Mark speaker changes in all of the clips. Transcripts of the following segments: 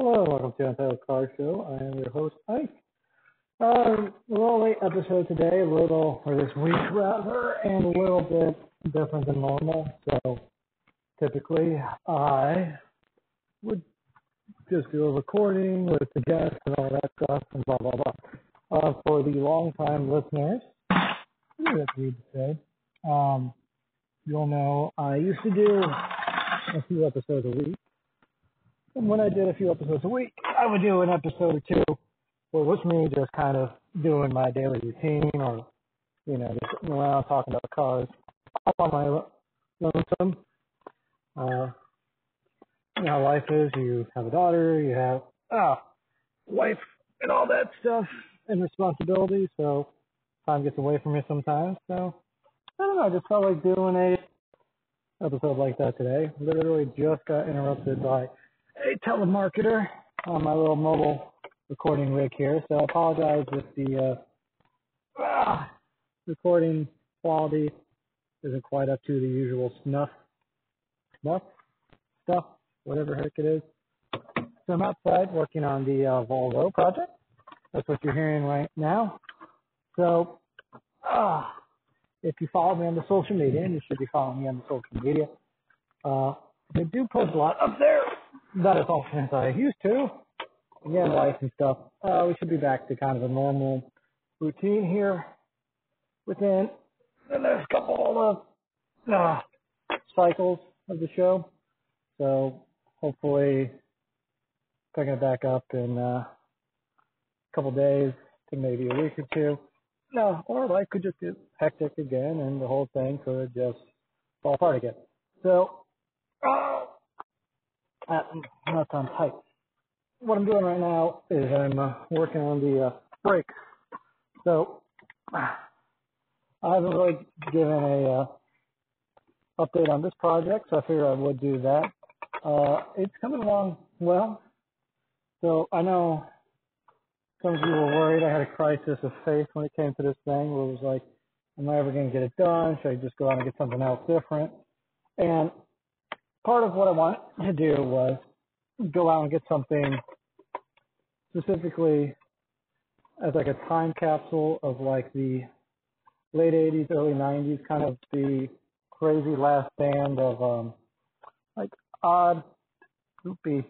Speaker 1: Hello, welcome to Untitled Car Show. I am your host, Ike. A little late episode today, or this week rather, and a little bit different than normal. So typically I would just do a recording with the guests and all that stuff and blah, blah, blah. For the long-time listeners, what do you say? You'll know I used to do a few episodes a week. And when I did a few episodes a week, I would do an episode or two where it was me just kind of doing my daily routine or, just sitting around talking about cars all on my lonesome. How life is. You have a daughter, you have wife and all that stuff and responsibility, so time gets away from you sometimes. So, I don't know, I just felt like doing a episode like that today. Literally just got interrupted by a telemarketer on my little mobile recording rig here, so I apologize if the recording quality isn't quite up to the usual stuff, whatever heck it is. So I'm outside working on the Volvo project. That's what you're hearing right now. So if you follow me on the social media, and you should be following me on the social media, I do post a lot up there. Not as often as I used to. Again, life and stuff. We should be back to kind of a normal routine here within the next couple of cycles of the show. So hopefully picking it back up in a couple days to maybe a week or two. No, or life could just get hectic again and the whole thing could just fall apart again. So that's on tight. What I'm doing right now is I'm working on the brakes. So I haven't really given a update on this project, so I figured I would do that. It's coming along well. So I know some of you were worried. I had a crisis of faith when it came to this thing, where it was like, am I ever going to get it done? Should I just go out and get something else different? And part of what I wanted to do was go out and get something specifically as like a time capsule of like the late 80s, early 90s, kind of the crazy last band of like odd, goopy.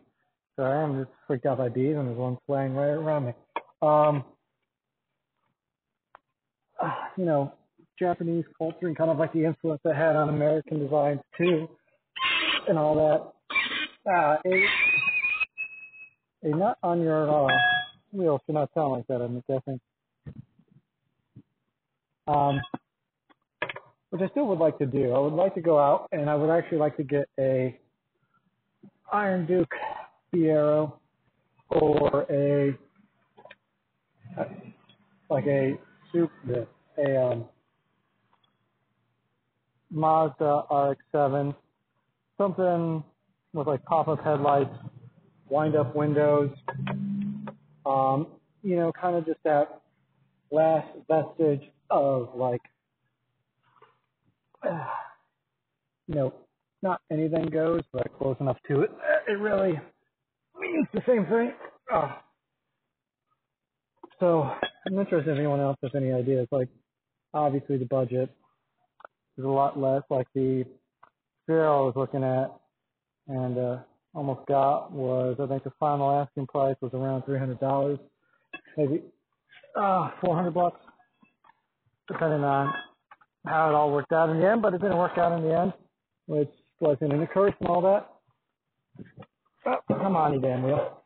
Speaker 1: Sorry, I'm just freaked out by bees and there's one flying right around me. Japanese culture and kind of like the influence it had on American designs too, and all that. A nut on your wheel should not sound like that, I'm guessing. Which I still would like to do. I would like to go out and I would actually like to get a Iron Duke Fiero or a Mazda RX-7, something with like pop-up headlights, wind-up windows, kind of just that last vestige of like, not anything goes, but close enough to it. It really means the same thing. So I'm interested if anyone else has any ideas. Like, obviously the budget is a lot less. Like the Fiero I was looking at and almost got was, I think the final asking price was around $300, maybe $400, depending on how it all worked out in the end. But it didn't work out in the end, which wasn't in a curse and all that. Come on, you damn wheel.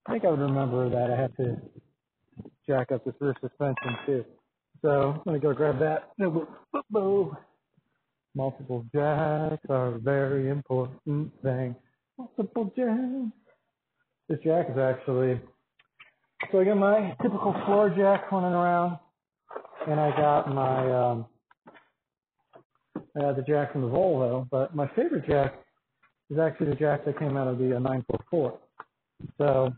Speaker 1: I think I would remember that I have to jack up this rear suspension too. So I'm going to go grab that. Multiple jacks are a very important thing. Multiple jacks. This jack is actually, so I got my typical floor jack running around, and I got my, the jack from the Volvo, but my favorite jack is actually the jack that came out of the 944. So,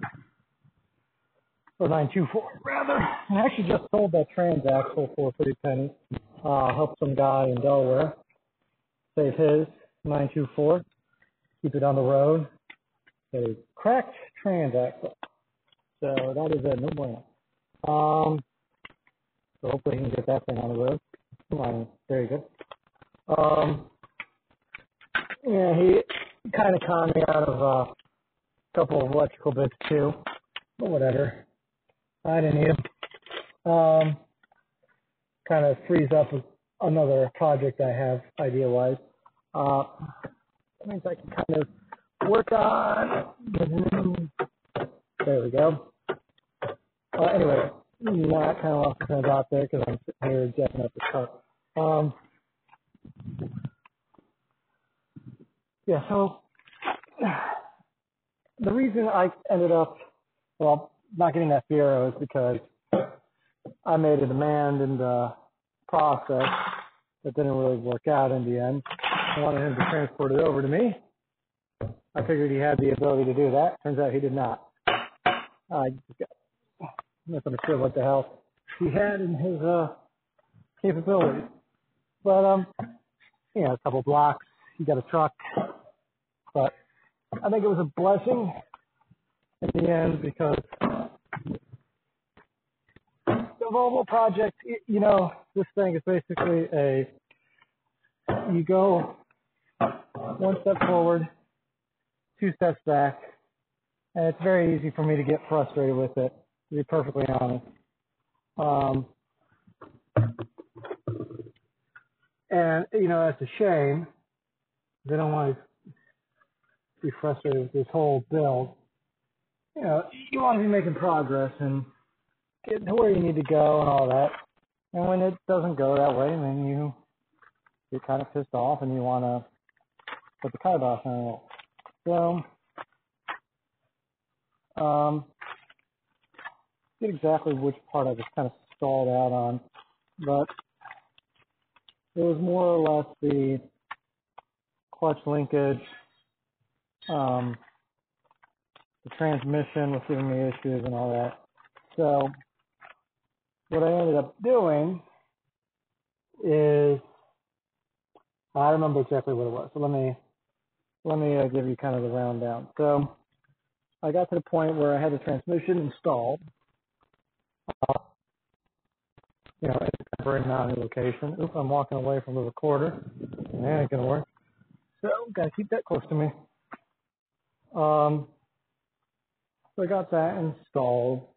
Speaker 1: or 924 rather. And I actually just sold that transaxle for a pretty penny. Helped some guy in Delaware save his 924, keep it on the road. a cracked trans axle. So that is a no bueno. So hopefully he can get that thing on the road. Come on, very good. Yeah, he kind of conned me out of a couple of electrical bits too, but whatever. I didn't need them. Kind of frees up another project I have idea-wise. That means I can kind of work on. There we go. Anyway, I kind of lost the train of thought there because I'm sitting here jacking up the car. Yeah, so the reason I ended up, well, not getting that Fiero is because I made a demand in the process that didn't really work out in the end. I wanted him to transport it over to me. I figured he had the ability to do that. Turns out he did not. I just misunderstood what the hell he had in his capabilities. But, a couple blocks, he got a truck. But I think it was a blessing in the end because the Volvo project, this thing is basically you go one step forward, two steps back, and it's very easy for me to get frustrated with it, to be perfectly honest. And, that's a shame. I don't want to be frustrated with this whole build. You want to be making progress and getting to where you need to go and all that. And when it doesn't go that way, then you get kind of pissed off and you want to put the kibosh on it. So, get exactly which part I was kind of stalled out on, but it was more or less the clutch linkage. The transmission was giving me issues and all that. So what I ended up doing is, I remember exactly what it was. So let me give you kind of the rundown. So I got to the point where I had the transmission installed. In a temporary mounting location. Oops, I'm walking away from the recorder. That ain't gonna work. So gotta keep that close to me. So I got that installed.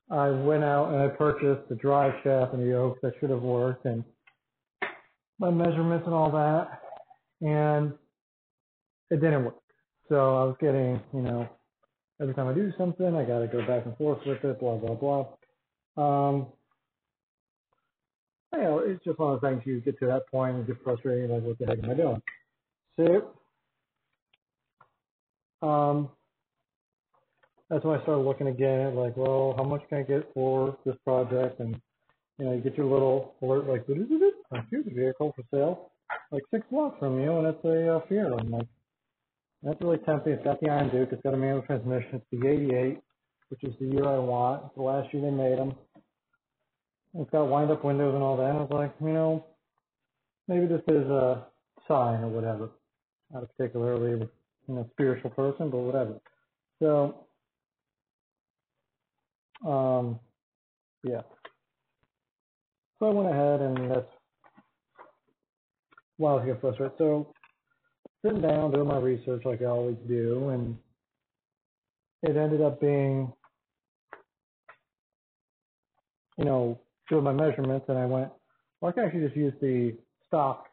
Speaker 1: I went out and I purchased the drive shaft and the yoke that should have worked and my measurements and all that, and it didn't work. So I was getting, every time I do something, I gotta go back and forth with it, blah blah blah. It's just one of the things you get to that point and get frustrated, like, what the heck am I doing? So, that's when I started looking again at, like, well, how much can I get for this project? And, you get your little alert, like, here's a vehicle for sale, like 6 blocks from you, and it's a Fiero. I'm like, that's really tempting. It's got the Iron Duke. It's got a manual transmission. It's the 88, which is the year I want. It's the last year they made them. It's got wind-up windows and all that. And I was like, maybe this is a sign or whatever. Not a particularly, spiritual person, but whatever. So, yeah. So I went ahead, and that's why I was getting frustrated. So, sitting down, doing my research like I always do, and it ended up being, doing my measurements, and I went, well, I can actually just use the stock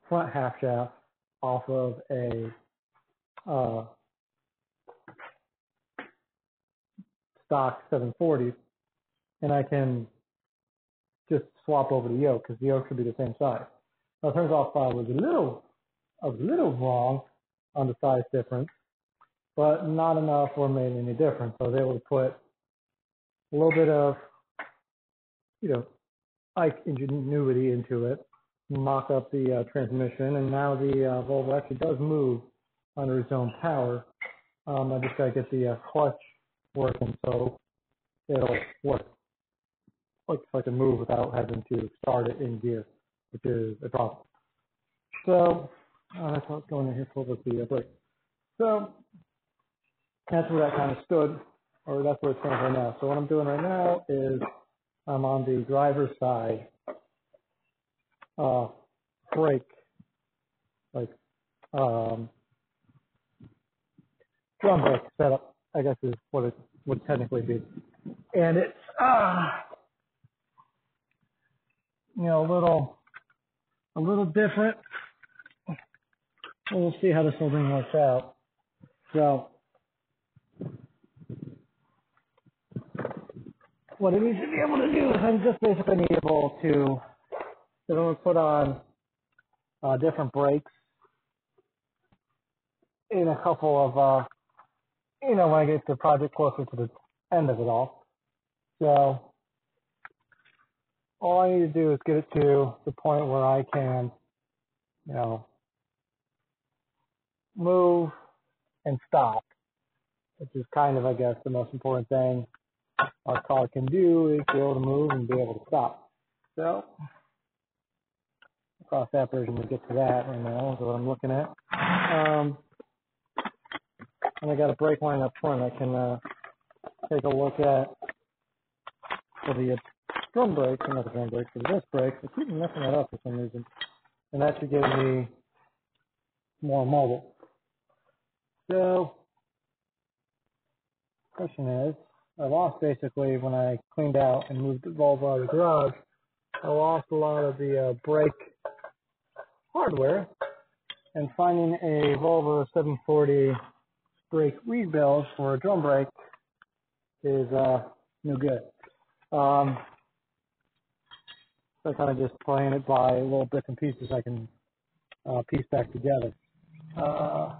Speaker 1: front half shaft off of a stock 740, and I can just swap over the yoke because the yoke should be the same size. Now, it turns out I was a little wrong on the size difference, but not enough or made any difference. So I was able to put a little bit of, Ike ingenuity into it, mock up the transmission, and now the Volvo actually does move under its own power. I just got to get the clutch working so it'll work. Like so I can move without having to start it in gear, which is a problem. So that's what's going in here for with the brake. So that's where that kind of stood, or that's where it stands right now. So what I'm doing right now is I'm on the driver's side brake, like drum brake setup, I guess is what it would technically be. And it's a little different. We'll see how this whole thing works out. So what I need to be able to do is I'm just basically able to put on different brakes in a couple of when I get the project closer to the end of it all. So all I need to do is get it to the point where I can, move and stop, which is kind of, I guess, the most important thing our car can do is be able to move and be able to stop. So across that bridge when we get to that right now is what I'm looking at. And I got a brake line up front I can take a look at for the drum brakes, not the drum brakes, for the disc brakes. I keep messing that up for some reason. And that should give me more mobile. So the question is, I lost basically when I cleaned out and moved the Volvo out of the garage, I lost a lot of the brake hardware, and finding a Volvo 740 brake rebuild for a drum brake is no good. So I kind of just playing it by little bits and pieces I can piece back together. It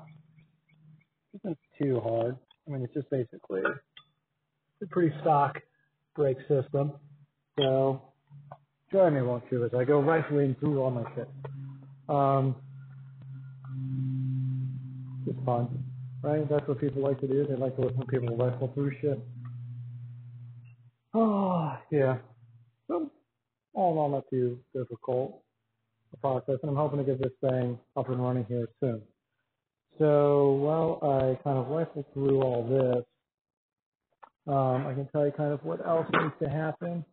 Speaker 1: isn't too hard. I mean, it's just basically a pretty stock brake system. So join me, won't you, as I go rifling through all my shit. It's fun, right? That's what people like to do. They like to listen to people rifle through shit. Oh, yeah. So, all in all, not too difficult a process, and I'm hoping to get this thing up and running here soon. So while I kind of rifle through all this, I can tell you kind of what else needs to happen.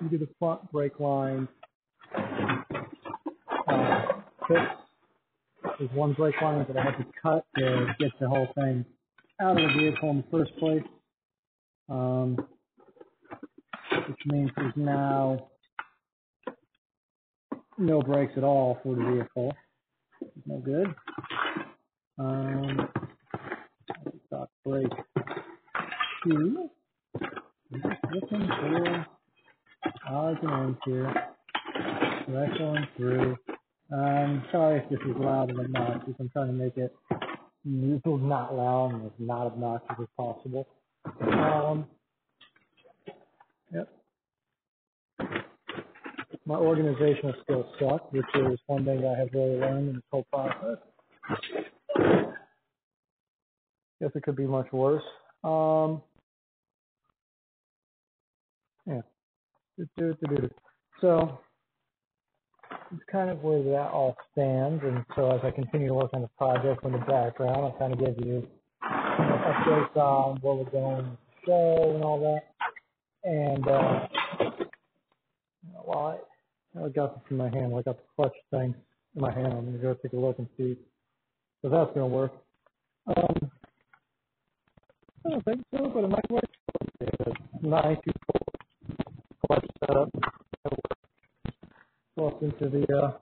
Speaker 1: You do the front brake line. This is one brake line that I had to cut to get the whole thing out of the vehicle in the first place, which means there's now no brakes at all for the vehicle. No good. Stop brake 2. Just looking through odds and ends here. Rifling through. Sorry if this is loud and obnoxious. I'm trying to make it not loud and as not obnoxious as possible. Yep. My organizational skills suck, which is one thing I have really learned in this whole process. Guess it could be much worse. Yeah. So it's kind of where that all stands, and so as I continue to work on the project in the background, I'll kind of give you updates on where we're going to show and all that. And while I got this in my hand, I got the clutch thing in my hand. I'm going to go take a look and see if that's going to work. I don't think so, but it might work. It's 924 clutch setup. Lost into the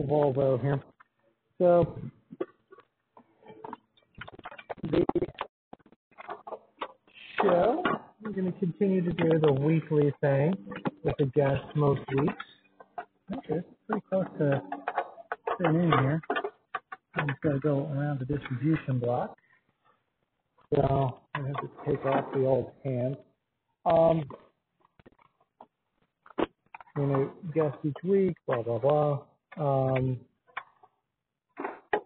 Speaker 1: Volvo here. So the show, we're going to continue to do the weekly thing with the guests most weeks. Okay, pretty close to fitting in here. I'm just going to go around the distribution block. So I have to take off the old hand. Guests each week, blah, blah, blah.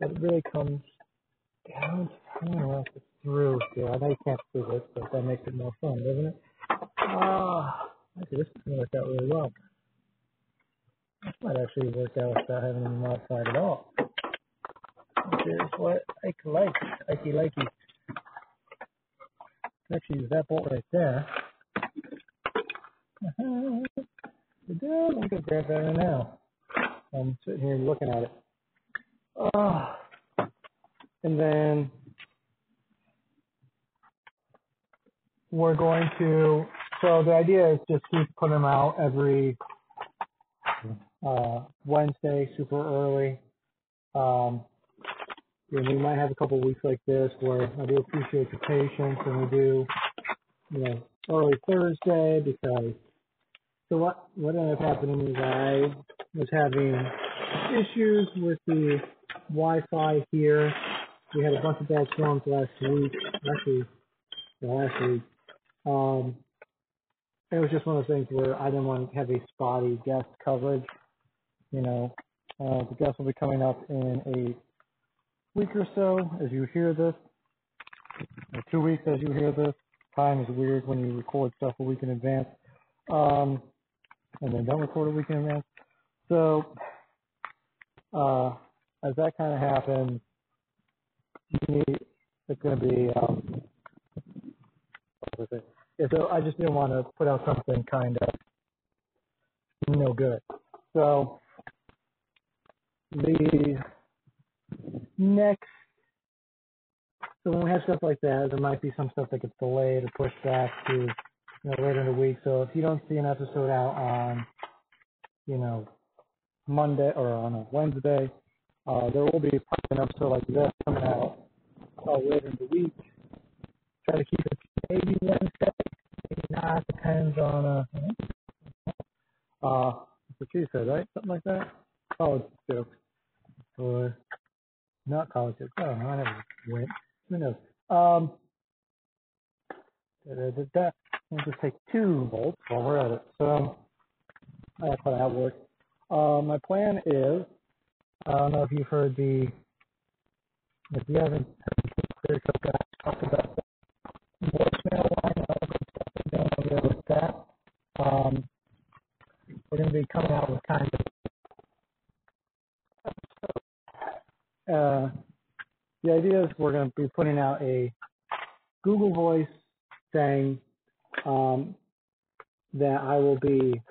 Speaker 1: But it really comes down to kind of it through here. I know you can't see this, but that makes it more fun, doesn't it? Okay, this is going to work out really well. This might actually work out without having any modified at all. which is what Ike likes. Ikey likey. Actually, use that bolt right there. Let me go grab that right now. I'm sitting here looking at it. And then we're going to, so the idea is just keep putting them out every Wednesday, super early. And we might have a couple weeks like this where I do appreciate your patience, and we do, early Thursday, because so what ended up happening is I was having issues with the Wi-Fi here. We had a bunch of bad storms last week. It was just one of those things where I didn't want to have a spotty guest coverage. The guest will be coming up in a week or so as you hear this, or 2 weeks as you hear this. Time is weird when you record stuff a week in advance, and then don't record a week in advance. So as that kind of happens, it's going to be, so I just didn't want to put out something kind of no good. So the next, so when we have stuff like that, there might be some stuff that gets delayed or pushed back to later in the week. So if you don't see an episode out on Monday or on a Wednesday, there will be an episode like this coming out later in the week. Try to keep it maybe Wednesday, maybe not. Depends on what she said, right? Something like that. College jokes, or not college jokes. I don't know. I never went. Who knows? We'll just take 2 volts while we're at it. So that's how that works. My plan is, I don't know if you've heard if you haven't heard the guys talk about the voicemail line, with that. We're going to be coming out with kind of, the idea is we're going to be putting out a Google Voice saying that I will be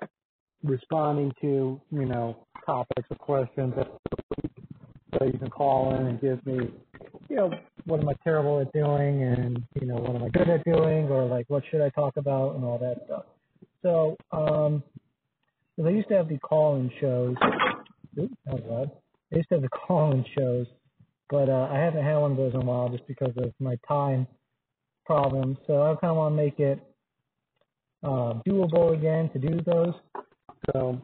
Speaker 1: responding to, topics or questions that so you can call in and give me, what am I terrible at doing, and, what am I good at doing, or like, what should I talk about, and all that stuff. So, I used to have the call-in shows. Oops, that was loud. I used to have the call-in shows, but I haven't had one of those in a while just because of my time problems. So I kind of want to make it doable again to do those. So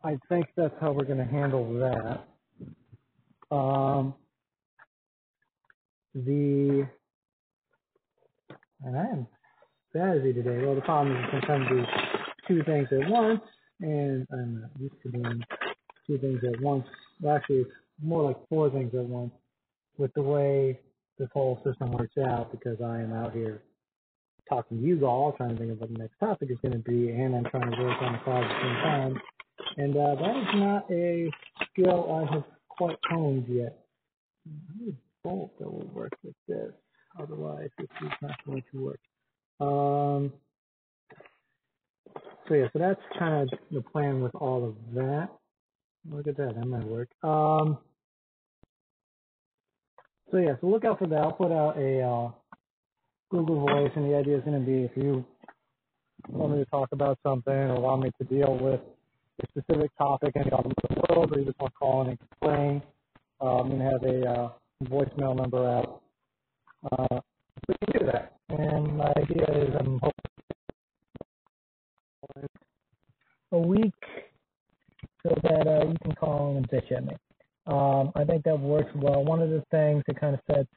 Speaker 1: I think that's how we're going to handle that. And I am busy today. Well, the problem is I can sometimes do 2 things at once, and I'm not used to doing 2 things at once. Well, actually, it's more like 4 things at once with the way this whole system works out, because I am out here talking to you all, trying to think of what the next topic is going to be, and I'm trying to work on the cloud at the same time. And that is not a skill I have quite honed yet. I need a bolt that will work with this. Otherwise, this is not going to work. So that's kind of the plan with all of that. Look at that might work. So look out for that. I'll put out a Google Voice, and the idea is going to be if you want me to talk about something or want me to deal with a specific topic any out in the world, or you just want to call in and complain, I'm going to have a voicemail number out. We can do that. And my idea is I'm hoping a week so that you can call in and bitch at me. I think that works well. One of the things that kind of sets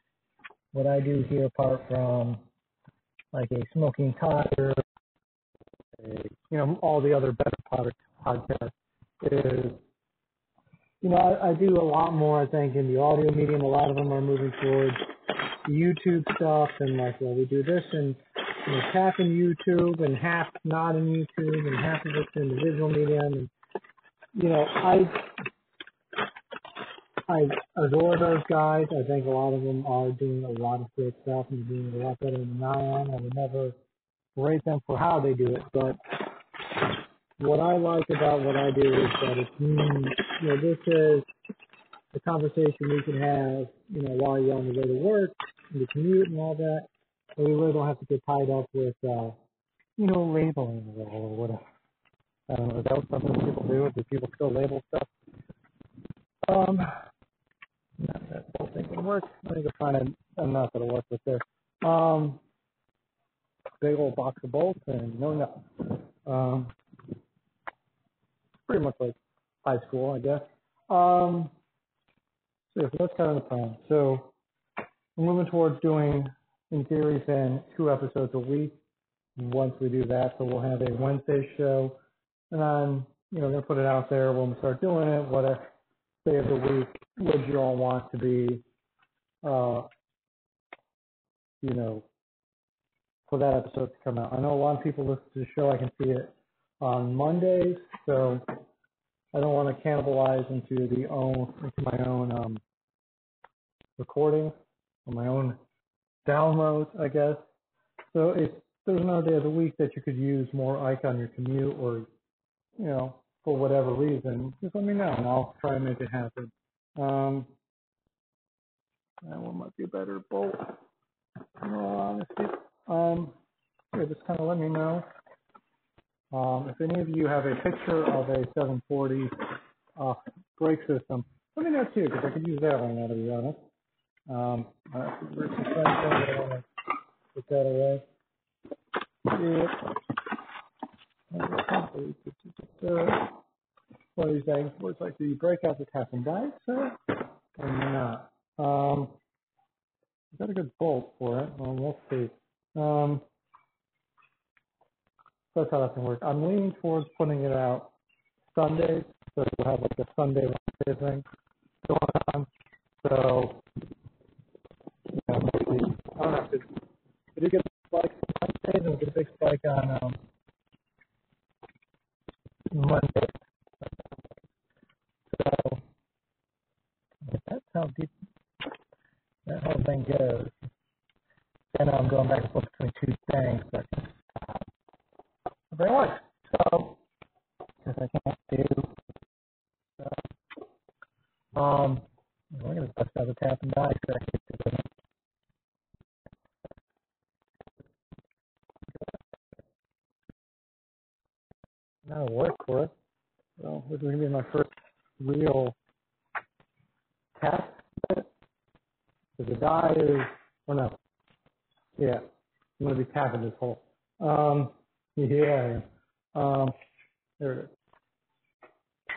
Speaker 1: what I do here apart from like a smoking tire, all the other better podcasts is, I do a lot more, I think, in the audio medium. A lot of them are moving towards YouTube stuff, and like, well, we do this and half in YouTube and half not in YouTube and half of it's in the visual medium. And, I adore those guys. I think a lot of them are doing a lot of great stuff and doing a lot better than I am. I would never rate them for how they do it, but what I like about what I do is that it's this is a conversation we can have, while you're on the way to work, and the commute and all that. But we really don't have to get tied up with, labeling or whatever. I don't know, is that something people do? Do people still label stuff? That whole thing can work. I think I'll find enough that'll work with this. Big old box of bolts and no. Pretty much like high school, I guess. So that's kind of the plan. So we're moving towards doing, in theory, then 2 episodes a week. Once we do that, so we'll have a Wednesday show, and I'm, gonna put it out there when we start doing it. What day of the week would you all want to be, for that episode to come out? I know a lot of people listen to the show. I can see it on Mondays, so I don't want to cannibalize into my own recording or my own downloads, I guess. So if there's another day of the week that you could use more Ike on your commute, or for whatever reason, just let me know and I'll try and make it happen. That one might be a better bolt. Honestly, just kind of let me know. If any of you have a picture of a 740 brake system, let me know too, because I could use that one now, to be honest. I want to put that away. One of these things looks like the breakout that's happened, guys, or not. Got a good bolt for it. We'll see. That's how that can work. I'm leaning towards putting it out Sundays, so we'll have like a Sunday Wednesday thing going on. So, maybe, I don't know, if you get a spike on Wednesdays, and we'll get a big spike on Monday. So, if that's how deep that whole thing goes, then I'm going back and forth between 2 things, but very much. So, because I can't do, we're going to bust out the tap and die second. That'll work for it. So, this is going to be my first real tap. So the die is, I'm going to be tapping this hole. There it is.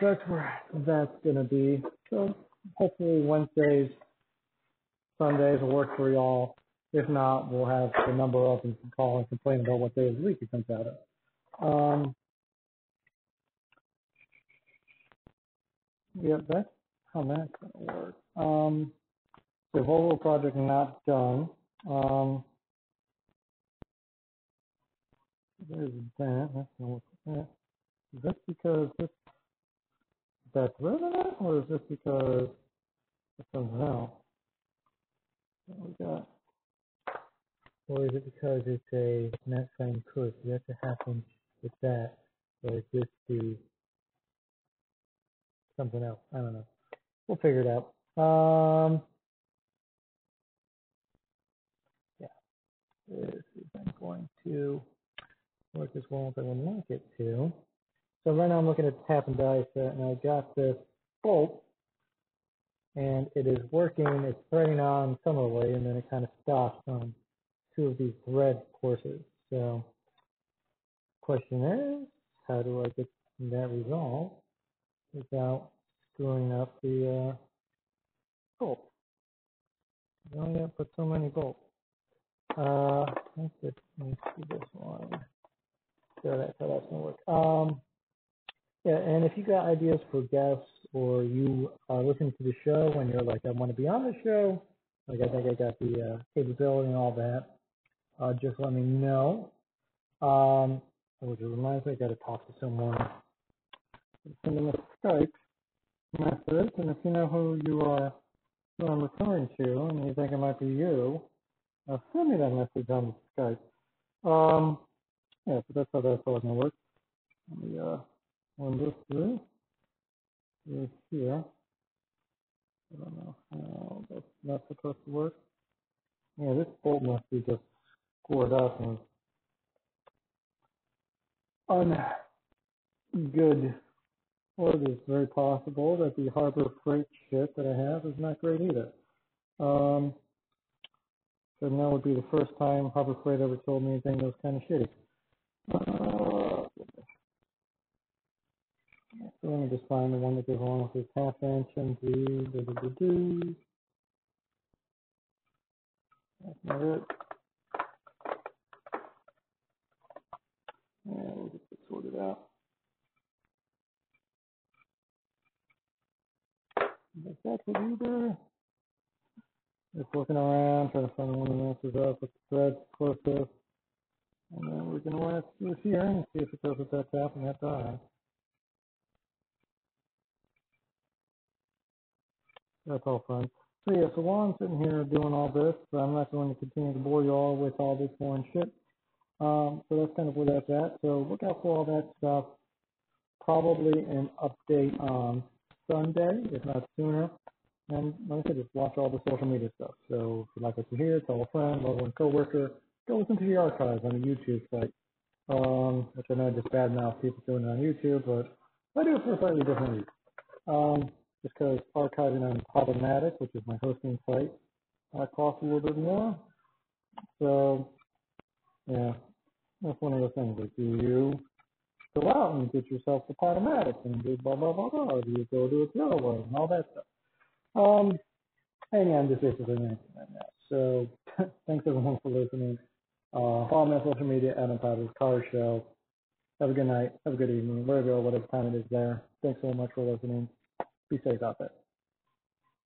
Speaker 1: So that's where that's going to be. So hopefully Wednesdays, Sundays will work for y'all. If not, we'll have the number up and call and complain about what day of the week it comes out of. That's how that's going to work. The Volvo project not done. There's that. That's not what that. Is this because that's resonant, or is this because it's something else? What we got? Or is it because it's a net frame push? Does that to happen with that, or is this the something else? I don't know. We'll figure it out. This isn't going to work as well as I would like it to. So right now I'm looking at the tap and die set, and I got this bolt, and it is working. It's threading on some of the way, and then it kind of stops on 2 of these thread courses. So question is, how do I get that resolved without screwing up the bolt? You only have to put so many bolts. Let me see this one. So that's how that's gonna work. Yeah, and if you got ideas for guests, or you are listening to the show and you're like, I want to be on the show, like I think I got the capability and all that, just let me know. Which reminds me, I got to talk to someone. Send them a Skype. message, and if you know who I'm referring to, and you think it might be you, send me that message on Skype. Yeah, so that's how that's all gonna work. Let me run this through here. I don't know how that's not supposed to work. Yeah, this bolt must be just scored up and ungood. Or it is very possible that the Harbor Freight shit that I have is not great either. So now would be the first time Harbor Freight ever told me anything that was kind of shitty. So let me just find the one that goes along with this half inch and do. That's not it. Yeah, we'll get this sorted out. Is that what you do? Just looking around, trying to find one that matches up with the thread closest. And then we're going to run it through here and see if it goes with that tap and that die. That's all fun. So yeah, so while I'm sitting here doing all this, I'm not going to continue to bore you all with all this foreign shit. So that's kind of where that's at. So look out for all that stuff. Probably an update on Sunday, if not sooner. And like I said, just watch all the social media stuff. So if you like what you hear, tell a friend, loved one, coworker, go listen to the archives on the YouTube site. Which I know just badmouth people doing it on YouTube, but I do it for a slightly different reason. Just because archiving on Podomatic, which is my hosting site, costs a little bit more. So yeah, that's one of the things. Like, do you go out and get yourself the Podomatic and do blah blah blah blah, or do you go do it the other way and all that stuff? And yeah, I'm just basically answering that now. So thanks everyone for listening. Follow me on social media, Adam Potter's Car Show. Have a good night. Have a good evening. Wherever you go, whatever time it is there. Thanks so much for listening. Be safe out there.